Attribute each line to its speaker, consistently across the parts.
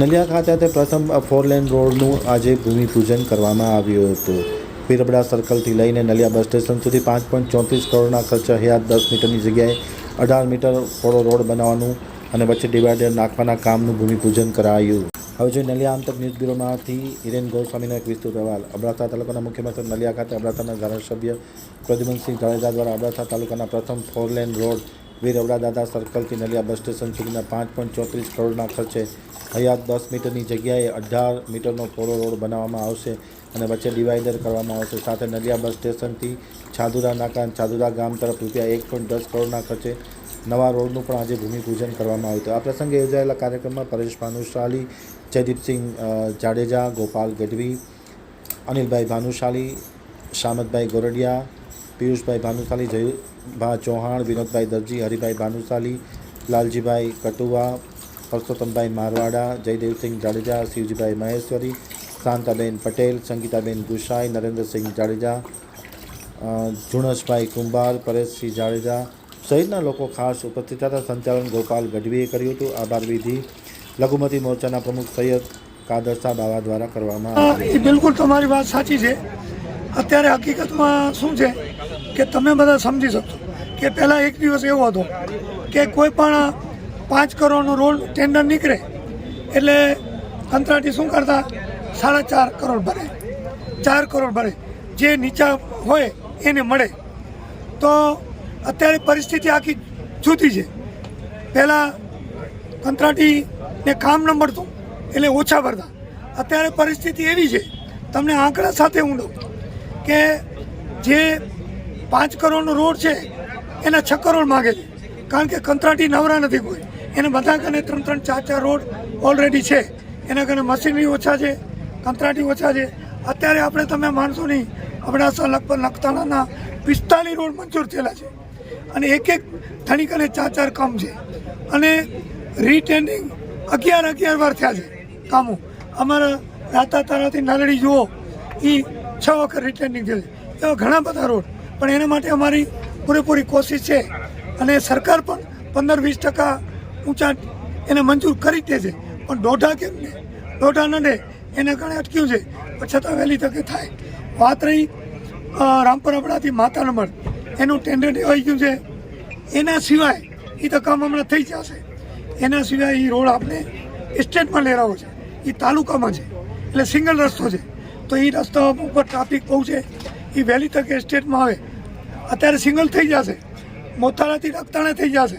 Speaker 1: નલિયા ખાતે પ્રથમ 4 લેન રોડનું આજે ભૂમિપૂજન કરવામાં આવ્યું હતું। પીરબડા સર્કલથી લઈને નલિયા બસ સ્ટેશન સુધી 5.34 કરોડના ખર્ચે હયાત 10 મીટરની જગ્યાએ 18 મીટર પહોળો રોડ બનાવવાનું અને વચ્ચે ડિવાઈડર નાખવાના કામનું ભૂમિપૂજન કરાયું। હવે જોઈએ નલિયા આંતક ન્યૂઝ બ્યુરોમાંથી હિરેન ગોસ્વામીનો એક વિસ્તૃત અહેવાલ। અબડાસા તાલુકાના મુખ્ય મથક નલિયા ખાતે અબડાસાના ધારાસભ્ય પ્રદ્યુમનસિંહ જાડેજા દ્વારા અબડાસા તાલુકાના પ્રથમ 4 લેન રોડ વીરઅબડા દાદા સર્કલથી નલિયા બસ સ્ટેશન સુધીના 5.34 કરોડના ખર્ચે હયાત 10 મીટરની જગ્યાએ 18 મીટરનો પહોળો રોડ બનાવવામાં આવશે અને વચ્ચે ડિવાઈડર કરવામાં આવશે। સાથે નલિયા બસ સ્ટેશનથી છાદુરા નાકા અને છાદુરા ગામ તરફ રૂપિયા 1.10 કરોડના ખર્ચે નવા રોડનું પણ આજે ભૂમિપૂજન કરવામાં આવ્યું હતું। આ પ્રસંગે યોજાયેલા કાર્યક્રમમાં પરેશ ભાનુશાલી, જયદીપસિંહ જાડેજા, ગોપાલ ગઢવી, અનિલભાઈ ભાનુશાલી, શામતભાઈ ગોરડિયા, પિયુષભાઈ ભાનુશાલી, જયુભા ચૌહાણ, વિનોદભાઈ દરજી, હરિભાઈ ભાનુશાલી, લાલજીભાઈ કટુવા, પરસોત્તમભાઈ મારવાડા, જયદેવસિંહ જાડેજા, શિવજીભાઈ મહેશ્વરી, શાંતાબેન પટેલ, સંગીતાબેન ગુસાઈ, નરેન્દ્રસિંહ જાડેજા, જુણસભાઈ કુંભાર, પરેશસિંહ જાડેજા સહિતના લોકો ખાસ ઉપસ્થિત હતા। સંચાલન ગોપાલ ગઢવીએ કર્યું હતું। આભાર વિધિ લઘુમતી મોરચાના પ્રમુખ સૈયદ કાદરશા બાવા દ્વારા કરવામાં આવી।
Speaker 2: બિલકુલ તમારી વાત સાચી છે। અત્યારે હકીકતમાં શું છે કે તમે બધા સમજી શકશો કે પહેલાં એક દિવસ એવો હતો કે કોઈ પણ 5 કરોડનો રોડ ટેન્ડર નીકળે એટલે કંત્રાટી શું કરતા 4.5 કરોડ ભરે, 4 કરોડ ભરે, જે નીચા હોય એને મળે। તો અત્યારે પરિસ્થિતિ આખી જુદી છે। પહેલાં કંત્રાટીને કામ ન મળતું એટલે ઓછા ભરતા, અત્યારે પરિસ્થિતિ એવી છે, તમને આંકડા સાથે હું દઉં કે જે 5 કરોડનો રોડ છે એના 6 કરોડ માગે છે, કારણ કે કંત્રાટી નવરા નથી કોઈ, એને બધા કને 3-3, 4-4 રોડ ઓલરેડી છે, એના કને મશીનરી ઓછા છે, કંત્રાટી ઓછા છે। અત્યારે આપણે તમે માનશો નહીં, અબડાસા લગભગ નખત્રાણાના 45 રોડ મંજૂર થયેલા છે અને એક ધણી કને 4-4 કામ છે અને રીટેન્ડિંગ 11 વાર થયા છે કામો। અમારા રાતા તારાથી નાલડી જુઓ એ 6 વખત રીટેન્ડિંગ થયું છે। એવા ઘણા બધા રોડ, પણ એના માટે અમારી પૂરેપૂરી કોશિશ છે અને સરકાર પણ 15-20% ઊંચા એને મંજૂર કરી દે છે, પણ દોઢા કેમ ને દોઢા ન દે એના કારણે અટક્યું છે, પણ છતાં વહેલી તકે થાય। વાત રહી રામપર અબડાથી માતા નંબર, એનું ટેન્ડર દેવાઈ ગયું છે, એના સિવાય એ તો કામ હમણાં થઈ જશે। એના સિવાય એ રોડ આપણે સ્ટેટમાં લેરાવો છે, એ તાલુકામાં છે એટલે સિંગલ રસ્તો છે, તો એ રસ્તા ઉપર ટ્રાફિક બહુ છે, એ વહેલી તકે સ્ટેટમાં આવે। અત્યારે સિંગલ થઈ જશે, મોથાળાથી રખતાણા થઈ જશે,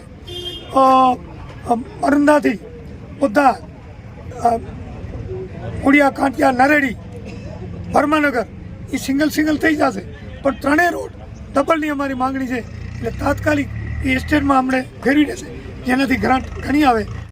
Speaker 2: અરંદાથી બધા ઉડિયા કાંટિયા નરેડી ભરમાનગર એ સિંગલ થઈ જશે, પણ 3 રોડ ડબલની અમારી માંગણી છે, એટલે તાત્કાલિક એ સ્ટેટમાં અમને ફેરવી દેશે, જેનાથી ગ્રાન્ટ ઘણી આવે।